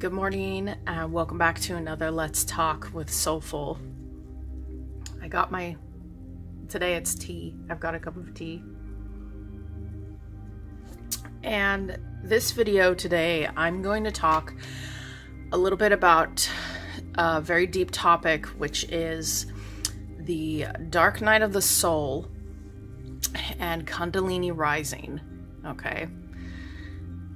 Good morning and welcome back to another Let's Talk with Soulful. I got today it's tea. I've got a cup of tea. And this video today, I'm going to talk a little bit about a very deep topic, which is the dark night of the soul and kundalini rising. Okay.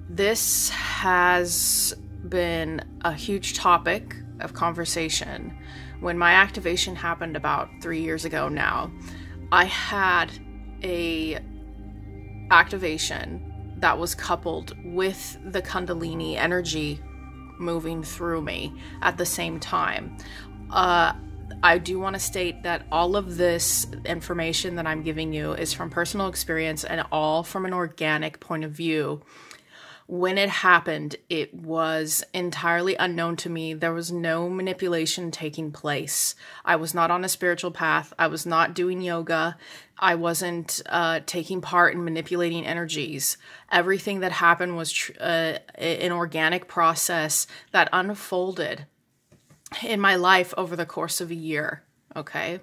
This has been a huge topic of conversation. When my activation happened about 3 years ago now, I had a activation that was coupled with the kundalini energy moving through me at the same time. I do want to state that all of this information that I'm giving you is from personal experience and all from an organic point of view. When it happened, it was entirely unknown to me. There was no manipulation taking place. I was not on a spiritual path. I was not doing yoga. I wasn't taking part in manipulating energies. Everything that happened was an organic process that unfolded in my life over the course of a year. Okay.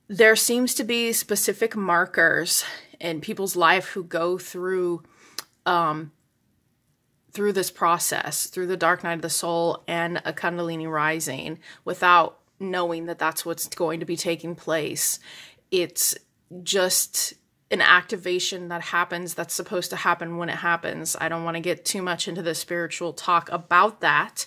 There seems to be specific markers in people's life who go through this process, through the dark night of the soul and a kundalini rising, without knowing that that's what's going to be taking place. It's just an activation that happens that's supposed to happen when it happens. I don't want to get too much into the spiritual talk about that,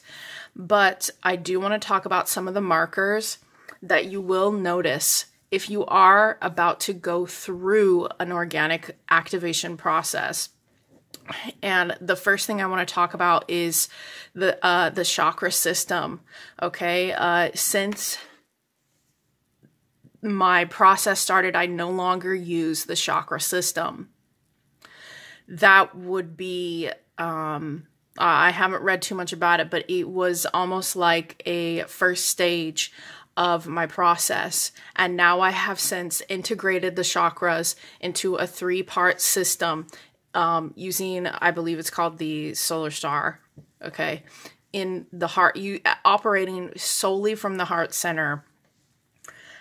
but I do want to talk about some of the markers that you will notice if you are about to go through an organic activation process. And the first thing I want to talk about is the chakra system. Okay, since my process started, I no longer use the chakra system. That would be I haven't read too much about it, but it was almost like a first stage of my process. And now I have since integrated the chakras into a 3-part system. Using, I believe it's called the solar star, okay, in the heart, operating solely from the heart center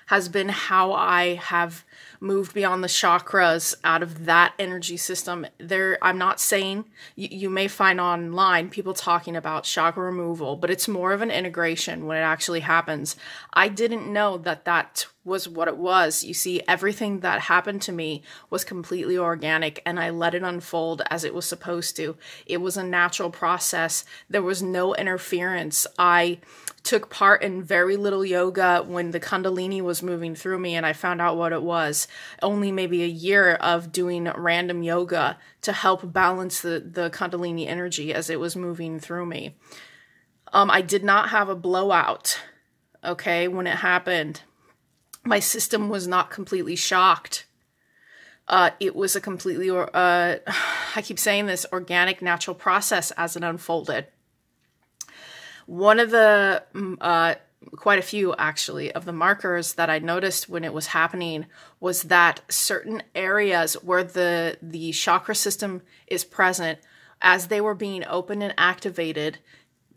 has been how I have moved beyond the chakras out of that energy system. I'm not saying, you may find online people talking about chakra removal, but it's more of an integration when it actually happens. I didn't know that that was what it was. You see, everything that happened to me was completely organic, and I let it unfold as it was supposed to. It was a natural process. There was no interference. I took part in very little yoga when the kundalini was moving through me, and I found out what it was. Only maybe a year of doing random yoga to help balance the kundalini energy as it was moving through me. I did not have a blowout, okay, when it happened. My system was not completely shocked. It was a completely, I keep saying this, organic, natural process as it unfolded. One of the, quite a few actually, of the markers that I noticed when it was happening was that certain areas where the chakra system is present, as they were being opened and activated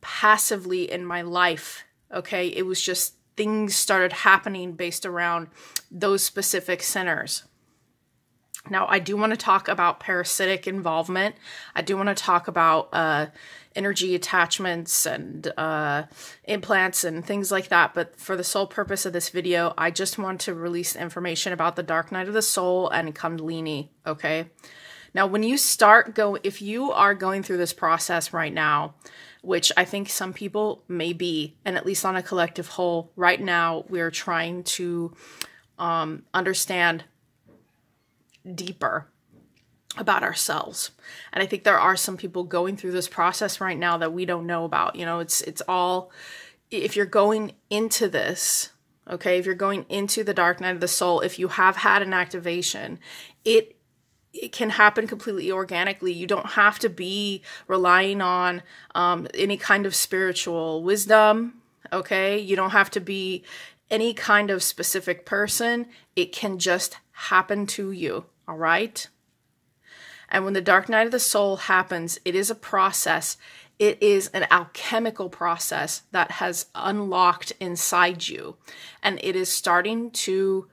passively in my life, okay, it was just things started happening based around those specific centers. Now, I do want to talk about parasitic involvement. I do want to talk about energy attachments and implants and things like that. But for the sole purpose of this video, I just want to release information about the dark night of the soul and kundalini, okay? Now, when you if you are going through this process right now, which I think some people may be, and at least on a collective whole, right now we're trying to understand deeper about ourselves. And I think there are some people going through this process right now that we don't know about. You know, it's all, if you're going into this, okay, if you're going into the dark night of the soul, if you have had an activation, it can happen completely organically. You don't have to be relying on any kind of spiritual wisdom, okay? You don't have to be any kind of specific person. It can just happen to you, all right? And when the dark night of the soul happens, it is a process. It is an alchemical process that has unlocked inside you, and it is starting to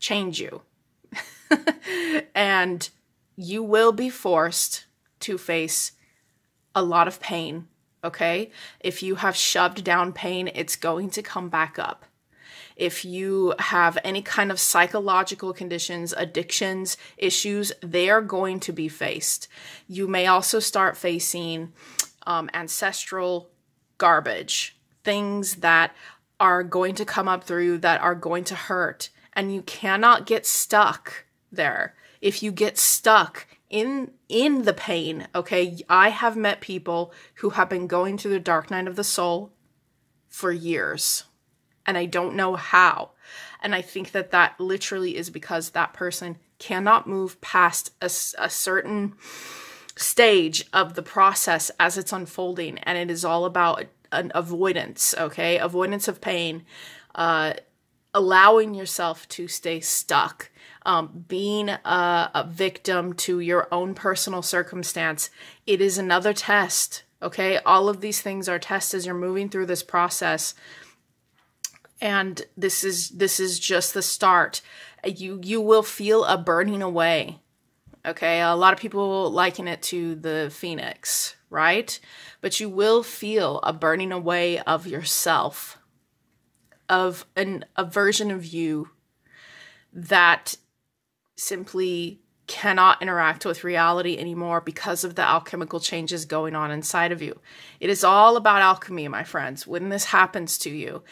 change you. And you will be forced to face a lot of pain, okay? If you have shoved down pain, it's going to come back up. If you have any kind of psychological conditions, addictions, issues, they are going to be faced. You may also start facing ancestral garbage, things that are going to come up through that are going to hurt. And you cannot get stuck there. If you get stuck in the pain, okay, I have met people who have been going through the dark night of the soul for years. And I don't know how. And I think that that literally is because that person cannot move past a certain stage of the process as it's unfolding. And it is all about an avoidance, okay? Avoidance of pain, allowing yourself to stay stuck, being a victim to your own personal circumstance. It is another test, okay? All of these things are tests as you're moving through this process. And this is just the start. You will feel a burning away. Okay, a lot of people liken it to the phoenix, right? But you will feel a burning away of yourself, of a version of you that simply cannot interact with reality anymore because of the alchemical changes going on inside of you. It is all about alchemy, my friends. When this happens to you,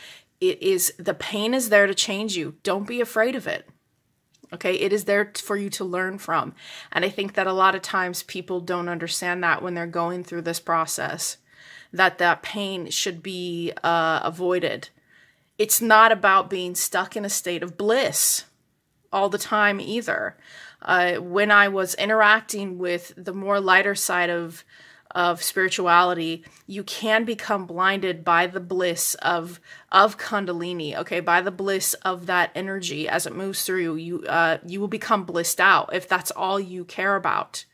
the pain is there to change you. Don't be afraid of it. Okay, it is there for you to learn from. And I think that a lot of times people don't understand that when they're going through this process, that pain should be avoided. It's not about being stuck in a state of bliss all the time either. When I was interacting with the more lighter side of spirituality, you can become blinded by the bliss of kundalini, okay, by the bliss of that energy as it moves through you. You will become blissed out if that's all you care about,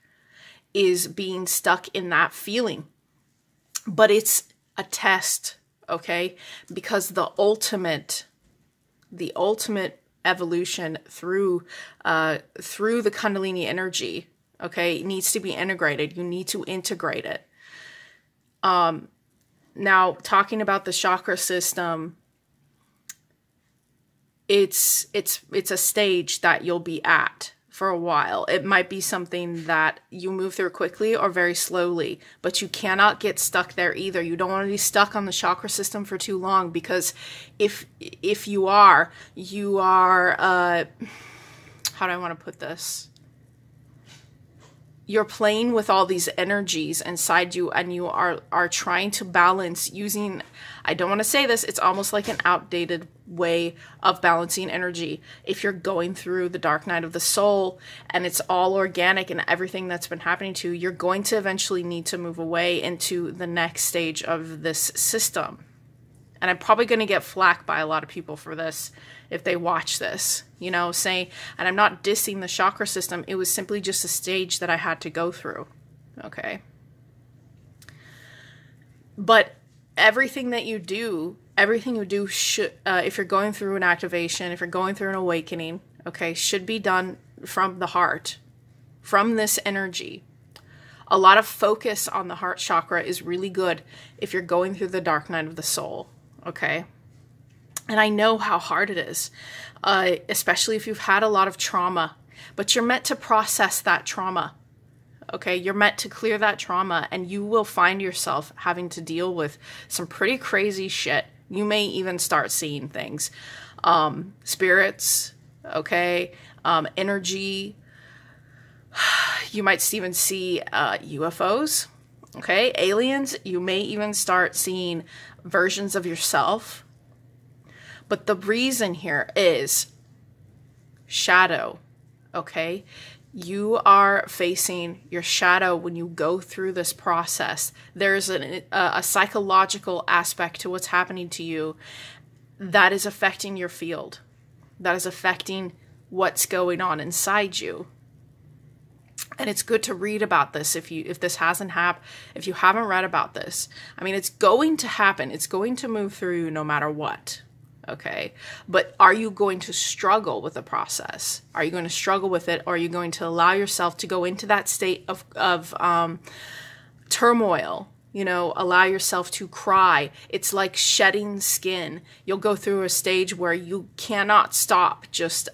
is being stuck in that feeling. But it's a test, okay, because the ultimate evolution through the kundalini energy, okay, needs to be integrated. You need to integrate it. Now, talking about the chakra system, it's a stage that you'll be at for a while. It might be something that you move through quickly or very slowly, but you cannot get stuck there either. You don't want to be stuck on the chakra system for too long, because if you are, how do I want to put this? You're playing with all these energies inside you, and you are trying to balance using, I don't want to say this, it's almost like an outdated way of balancing energy. If you're going through the dark night of the soul and it's all organic and everything that's been happening to you, you're going to eventually need to move away into the next stage of this system. And I'm probably going to get flack by a lot of people for this if they watch this, saying, and I'm not dissing the chakra system. It was simply just a stage that I had to go through. Okay. But everything you do should, if you're going through an activation, if you're going through an awakening, okay, should be done from the heart, from this energy. A lot of focus on the heart chakra is really good if you're going through the dark night of the soul. Okay. And I know how hard it is, especially if you've had a lot of trauma, but you're meant to process that trauma. Okay. You're meant to clear that trauma, and you will find yourself having to deal with some pretty crazy shit. You may even start seeing things, spirits, okay, energy. You might even see UFOs, okay, aliens. You may even start seeing versions of yourself. But the reason here is shadow, okay? You are facing your shadow when you go through this process. There's a psychological aspect to what's happening to you that is affecting your field, that is affecting what's going on inside you. And it's good to read about this if this hasn't happened, if you haven't read about this. I mean, it's going to happen. It's going to move through you no matter what. Okay. But are you going to struggle with the process? Are you going to struggle with it? Or are you going to allow yourself to go into that state of turmoil? You know, allow yourself to cry. It's like shedding skin. You'll go through a stage where you cannot stop just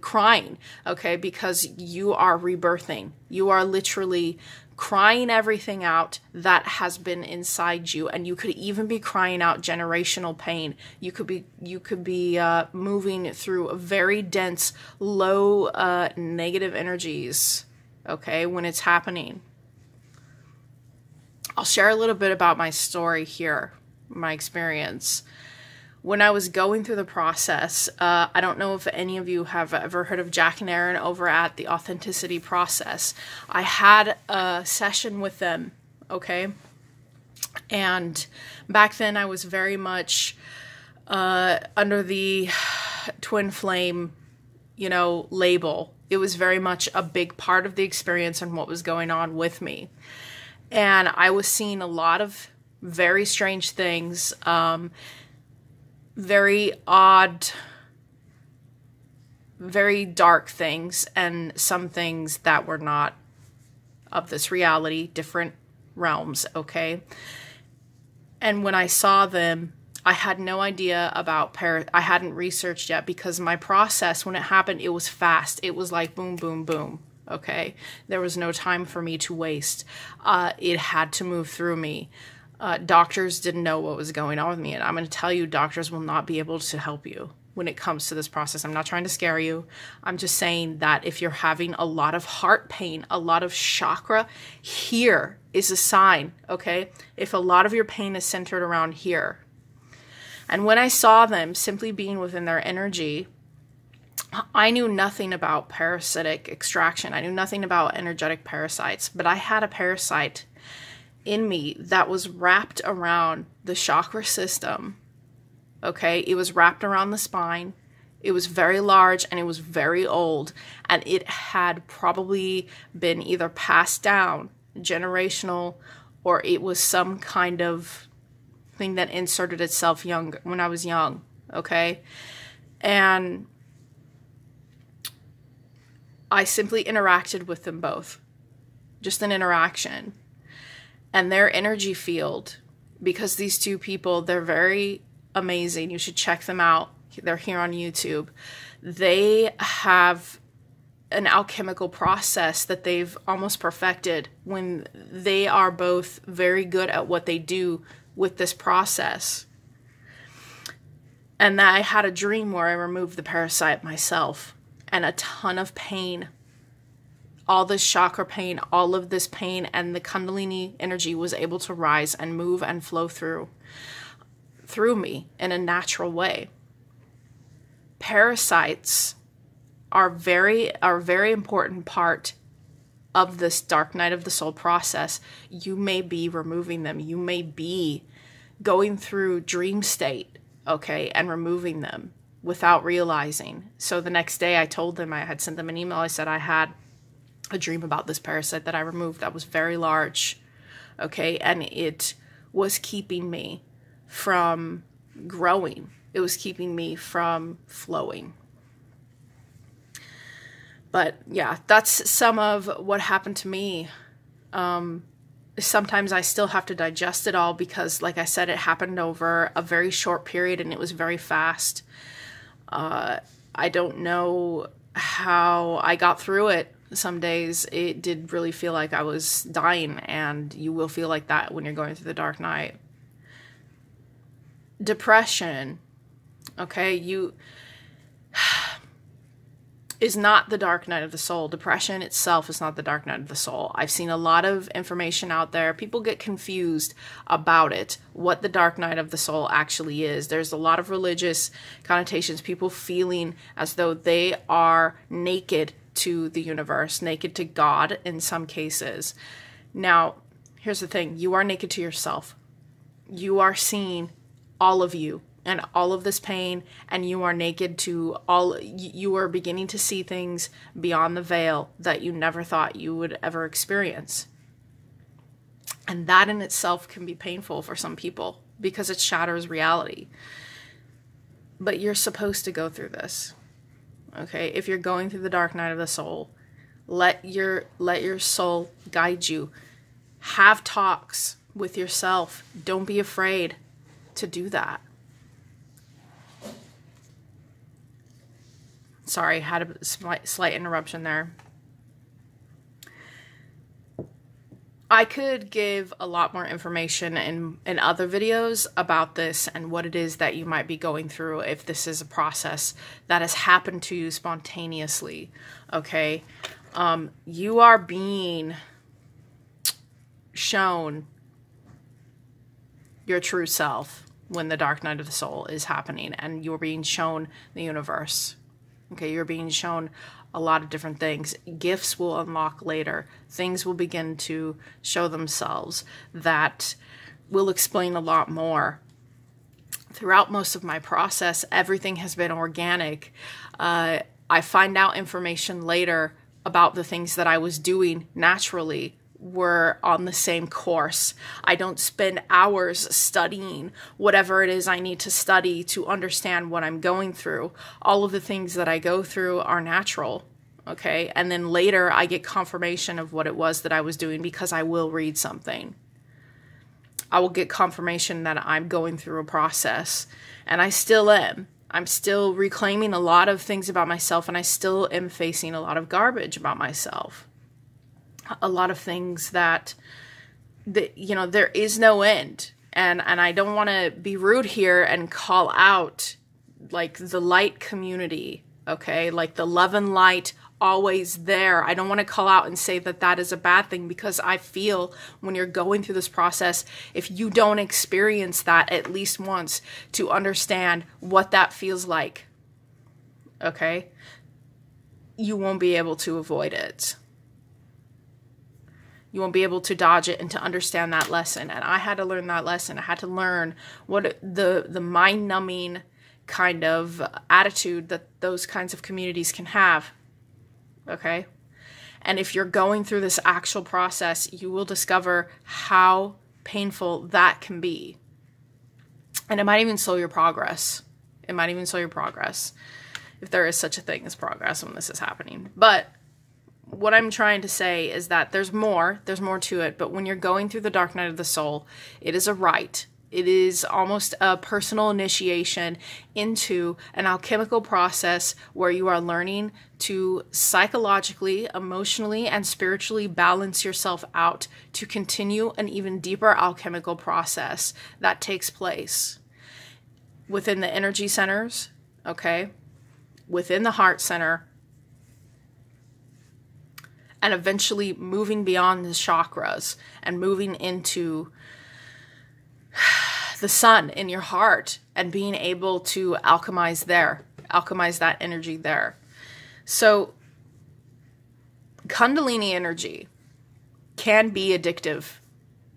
crying, okay? Because you are rebirthing. You are literally crying everything out that has been inside you, and you could even be crying out generational pain. You could be moving through a very dense, low negative energies, okay, when it's happening. I'll share a little bit about my story here, my experience. When I was going through the process, I don't know if any of you have ever heard of Jack and Aaron over at the Authenticity Process. I had a session with them, okay? And back then I was very much under the twin flame, you know, label. It was very much a big part of the experience and what was going on with me. And I was seeing a lot of very strange things, very odd, very dark things, and some things that were not of this reality, different realms, okay? And when I saw them, I had no idea about I hadn't researched yet, because my process, when it happened, it was fast. It was like boom, boom, boom. Okay, there was no time for me to waste. It had to move through me. Doctors didn't know what was going on with me. And I'm going to tell you, doctors will not be able to help you when it comes to this process. I'm not trying to scare you. I'm just saying that if you're having a lot of heart pain, a lot of chakra, here is a sign, okay? If a lot of your pain is centered around here. And when I saw them simply being within their energy, I knew nothing about parasitic extraction. I knew nothing about energetic parasites, but I had a parasite in me that was wrapped around the chakra system. Okay, it was wrapped around the spine. It was very large and it was very old, and it had probably been either passed down, generational, or it was some kind of thing that inserted itself when I was young. Okay, and I simply interacted with them both. Just an interaction. And their energy field, because these two people, they're very amazing. You should check them out. They're here on YouTube. They have an alchemical process that they've almost perfected when they are both very good at what they do with this process. And I had a dream where I removed the parasite myself. And a ton of pain, all this chakra pain, all of this pain, and the kundalini energy was able to rise and move and flow through me in a natural way. Parasites are a very important part of this dark night of the soul process. You may be removing them. You may be going through dream state, okay, and removing them without realizing. So the next day I told them, I had sent them an email. I said I had a dream about this parasite that I removed that was very large, okay, and it was keeping me from growing. It was keeping me from flowing. But yeah, that's some of what happened to me. Sometimes I still have to digest it all because, like I said, it happened over a very short period and it was very fast. I don't know how I got through it. Some days it did really feel like I was dying, and you will feel like that when you're going through the dark night. Depression, okay, is not the dark night of the soul. Depression itself is not the dark night of the soul. I've seen a lot of information out there. People get confused about it, what the dark night of the soul actually is. There's a lot of religious connotations, people feeling as though they are naked to the universe, naked to God in some cases. Now, here's the thing. You are naked to yourself. You are seeing all of you and all of this pain, and you are naked to all, you are beginning to see things beyond the veil that you never thought you would ever experience. And that in itself can be painful for some people because it shatters reality. But you're supposed to go through this. Okay? If you're going through the dark night of the soul, let your soul guide you. Have talks with yourself. Don't be afraid to do that. Sorry, I had a slight interruption there. I could give a lot more information in other videos about this and what it is that you might be going through if this is a process that has happened to you spontaneously, okay? You are being shown your true self when the dark night of the soul is happening, and you're being shown the universe, okay? You're being shown a lot of different things. Gifts will unlock later. Things will begin to show themselves that will explain a lot more. Throughout most of my process, everything has been organic. I find out information later about the things that I was doing naturally were on the same course. I don't spend hours studying whatever it is I need to study to understand what I'm going through. All of the things that I go through are natural, okay? And then later I get confirmation of what it was that I was doing because I will read something. I will get confirmation that I'm going through a process, and I still am. I'm still reclaiming a lot of things about myself, and I still am facing a lot of garbage about myself. A lot of things that you know, there is no end. And I don't want to be rude here and call out like the light community, okay? Like the love and light always there. I don't want to call out and say that that is a bad thing, because I feel when you're going through this process, if you don't experience that at least once to understand what that feels like, okay, you won't be able to avoid it. You won't be able to dodge it and to understand that lesson. And I had to learn that lesson. I had to learn what the mind-numbing kind of attitude that those kinds of communities can have. Okay? And if you're going through this actual process, you will discover how painful that can be. And it might even slow your progress. It might even slow your progress, if there is such a thing as progress when this is happening. But what I'm trying to say is that there's more to it. But when you're going through the dark night of the soul, it is a rite. It is almost a personal initiation into an alchemical process where you are learning to psychologically, emotionally, and spiritually balance yourself out to continue an even deeper alchemical process that takes place within the energy centers, okay, within the heart center, and eventually moving beyond the chakras and moving into the sun in your heart and being able to alchemize that energy there. So kundalini energy can be addictive,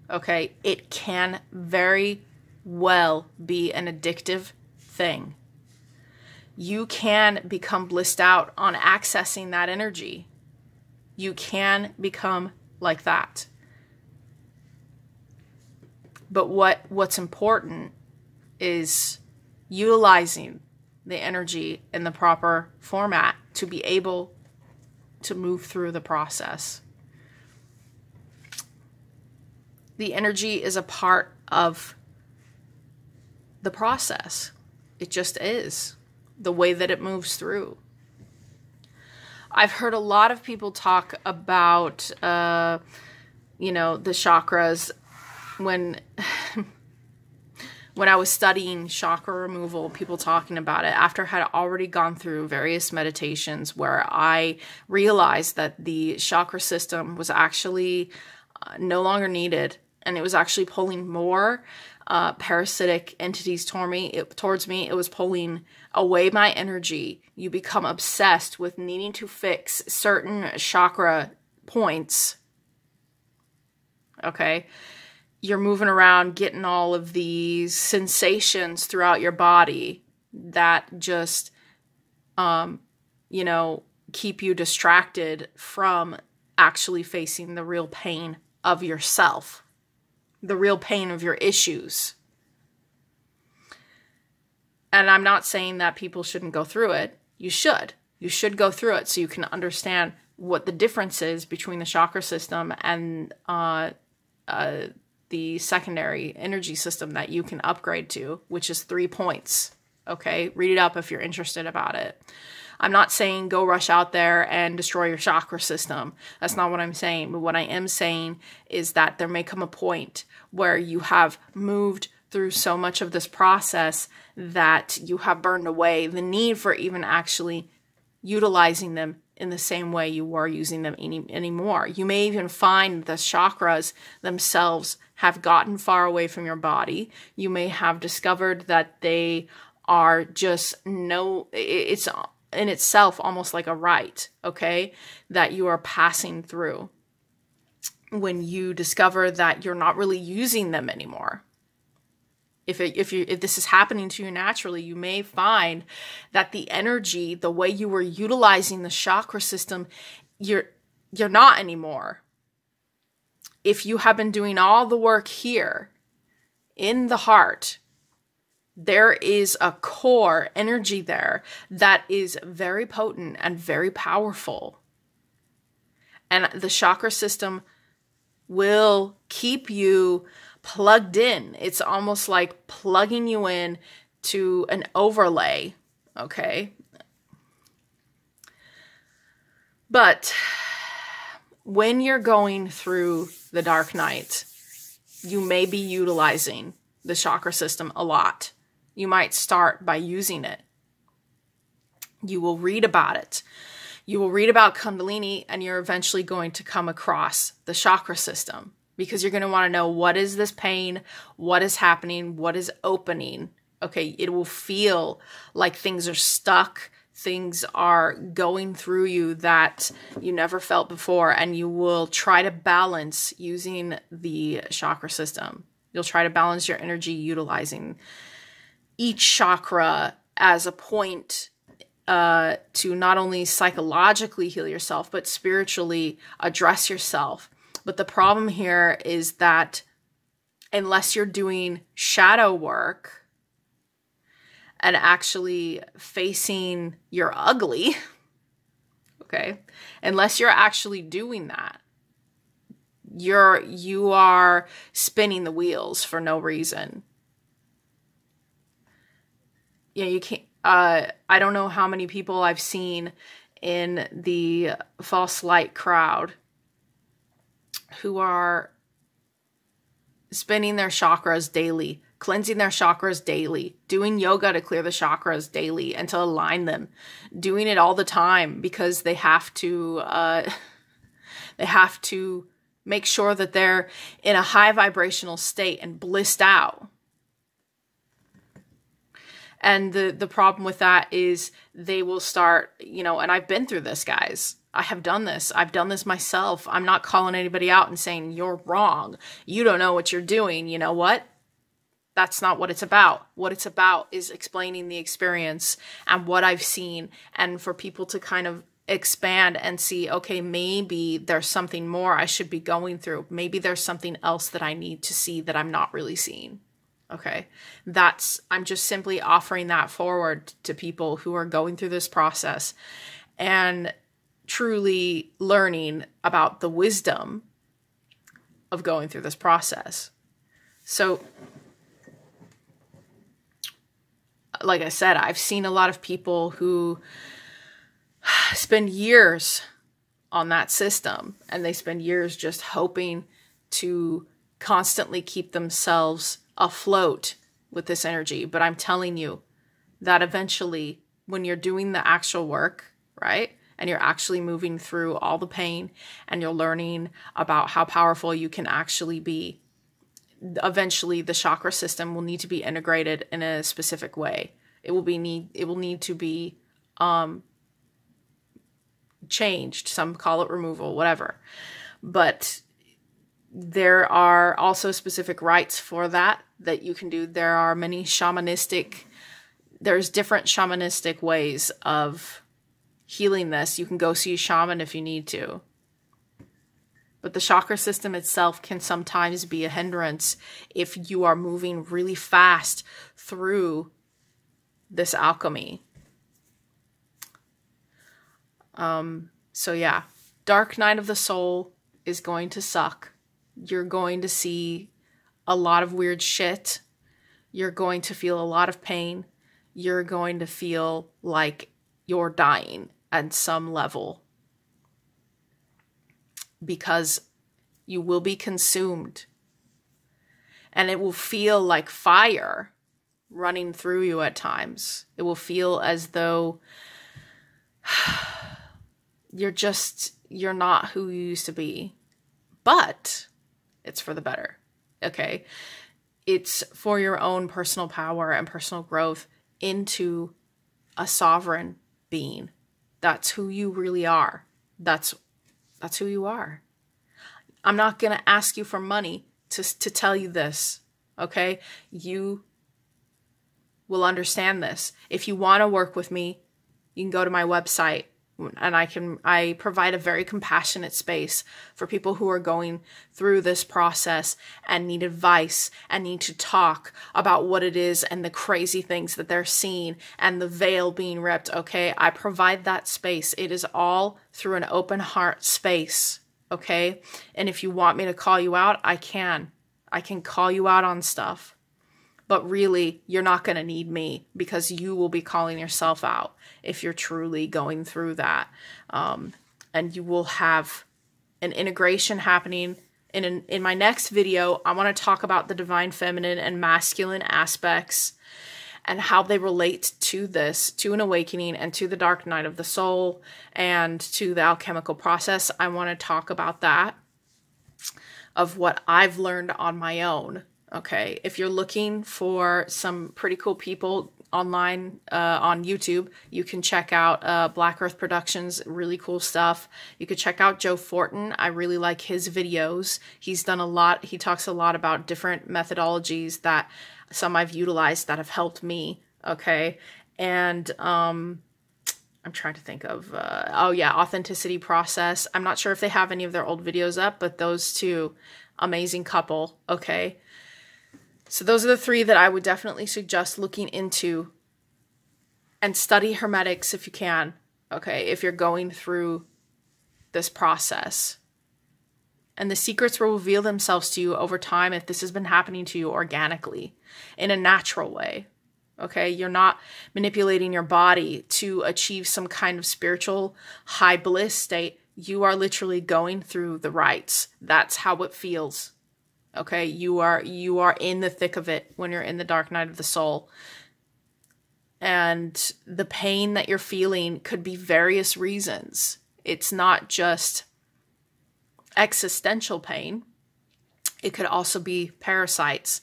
okay? It can very well be an addictive thing. You can become blissed out on accessing that energy. You can become like that. But what's important is utilizing the energy in the proper format to be able to move through the process. The energy is a part of the process. It just is. The way that it moves through. I've heard a lot of people talk about, the chakras. When I was studying chakra removal, people talking about it after I had already gone through various meditations where I realized that the chakra system was actually no longer needed, and it was actually pulling more parasitic entities towards me. It was pulling away my energy. You become obsessed with needing to fix certain chakra points. Okay? you're moving around getting all of these sensations throughout your body that just, you know, keep you distracted from actually facing the real pain of yourself, the real pain of your issues. And I'm not saying that people shouldn't go through it. You should. You should go through it so you can understand what the difference is between the chakra system and the secondary energy system that you can upgrade to, which is 3 points. Okay, read it up if you're interested about it. I'm not saying go rush out there and destroy your chakra system. That's not what I'm saying. But what I am saying is that there may come a point where you have moved through so much of this process that you have burned away the need for even actually utilizing them in the same way you were using them anymore. You may even find the chakras themselves have gotten far away from your body. You may have discovered that they are just it's in itself almost like a rite, okay, that you are passing through when you discover that you're not really using them anymore. If this is happening to you naturally, you may find that the energy, the way you were utilizing the chakra system, you're not anymore. If you have been doing all the work here in the heart, there is a core energy there that is very potent and very powerful. And the chakra system will keep you plugged in. It's almost like plugging you in to an overlay, okay? But when you're going through the dark night, you may be utilizing the chakra system a lot. You might start by using it. You will read about it. You will read about kundalini, and you're eventually going to come across the chakra system, because you're going to want to know, what is this pain? What is happening? What is opening? Okay, it will feel like things are stuck. Things are going through you that you never felt before, and you will try to balance using the chakra system. You'll try to balance your energy utilizing each chakra as a point to not only psychologically heal yourself, but spiritually address yourself. But the problem here is that unless you're doing shadow work and actually facing your ugly, okay, unless you're actually doing that, you are spinning the wheels for no reason. You know, you can't, I don't know how many people I've seen in the false light crowd who are spinning their chakras daily, cleansing their chakras daily, doing yoga to clear the chakras daily and to align them, doing it all the time because they have to make sure that they're in a high vibrational state and blissed out. And the problem with that is they will start, you know, and I've been through this, guys. I have done this. I've done this myself. I'm not calling anybody out and saying, you're wrong. You don't know what you're doing. You know what? That's not what it's about. What it's about is explaining the experience and what I've seen, and for people to kind of expand and see, okay, maybe there's something more I should be going through. Maybe there's something else that I need to see that I'm not really seeing. Okay, I'm just simply offering that forward to people who are going through this process and truly learning about the wisdom of going through this process. So, like I said, I've seen a lot of people who spend years on that system, and they spend years just hoping to constantly keep themselves afloat with this energy. But I'm telling you that eventually, when you're doing the actual work, right, and you're actually moving through all the pain and you're learning about how powerful you can actually be, eventually the chakra system will need to be integrated in a specific way. It will need to be changed. Some call it removal, whatever. But There are also specific rites for that you can do. There are many there's different shamanistic ways of healing this. You can go see a shaman if you need to. But the chakra system itself can sometimes be a hindrance if you are moving really fast through this alchemy. So yeah, dark night of the soul is going to suck. You're going to see a lot of weird shit. You're going to feel a lot of pain. You're going to feel like you're dying at some level, because you will be consumed, and it will feel like fire running through you at times. It will feel as though you're not who you used to be, but it's for the better. Okay. It's for your own personal power and personal growth into a sovereign being. That's who you really are. That's who you are. I'm not going to ask you for money to tell you this. Okay. You will understand this. If you want to work with me, you can go to my website, and I provide a very compassionate space for people who are going through this process and need advice and need to talk about what it is and the crazy things that they're seeing and the veil being ripped. Okay. I provide that space. It is all through an open heart space. Okay. And if you want me to call you out, I can call you out on stuff. But really, you're not going to need me, because you will be calling yourself out if you're truly going through that. And you will have an integration happening. In my next video, I want to talk about the divine feminine and masculine aspects and how they relate to this, to an awakening, and to the dark night of the soul, and to the alchemical process. I want to talk about that, of what I've learned on my own. Okay, if you're looking for some pretty cool people online on YouTube, you can check out Black Earth Productions, really cool stuff. You could check out Joe Fortin. I really like his videos. He's done a lot. He talks a lot about different methodologies that some I've utilized that have helped me. Okay, and I'm trying to think of, oh yeah, Authenticity Process. I'm not sure if they have any of their old videos up, but those two, amazing couple. Okay. So those are the three that I would definitely suggest looking into, and study Hermetics if you can. Okay. If you're going through this process, and the secrets will reveal themselves to you over time if this has been happening to you organically in a natural way. Okay. You're not manipulating your body to achieve some kind of spiritual high bliss state. You are literally going through the rites. That's how it feels. Okay, you are in the thick of it when you're in the dark night of the soul. And the pain that you're feeling could be various reasons. It's not just existential pain. It could also be parasites,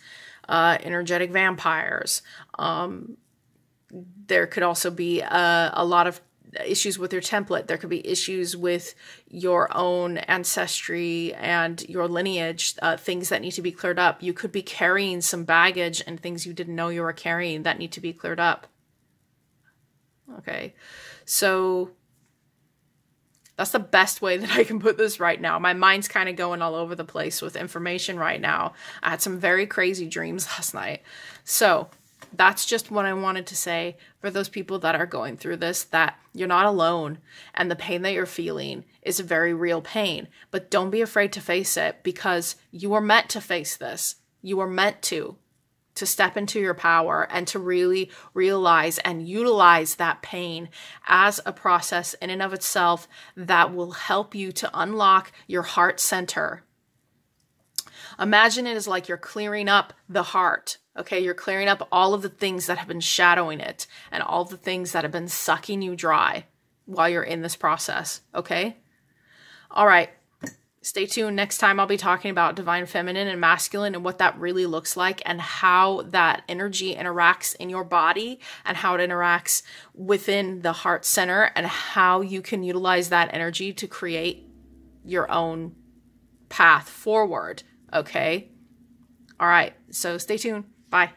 energetic vampires. There could also be a lot of issues with your template. There could be issues with your own ancestry and your lineage, things that need to be cleared up. You could be carrying some baggage and things you didn't know you were carrying that need to be cleared up. Okay, so that's the best way that I can put this right now. My mind's kind of going all over the place with information right now. I had some very crazy dreams last night. So that's just what I wanted to say for those people that are going through this, that you're not alone, and the pain that you're feeling is a very real pain. But don't be afraid to face it, because you are meant to face this. You are meant to step into your power and to really realize and utilize that pain as a process in and of itself that will help you to unlock your heart center. Imagine it as like you're clearing up the heart. Okay, you're clearing up all of the things that have been shadowing it and all the things that have been sucking you dry while you're in this process. Okay? All right. Stay tuned. Next time I'll be talking about divine feminine and masculine and what that really looks like, and how that energy interacts in your body and how it interacts within the heart center, and how you can utilize that energy to create your own path forward. Okay. All right. So stay tuned. Bye.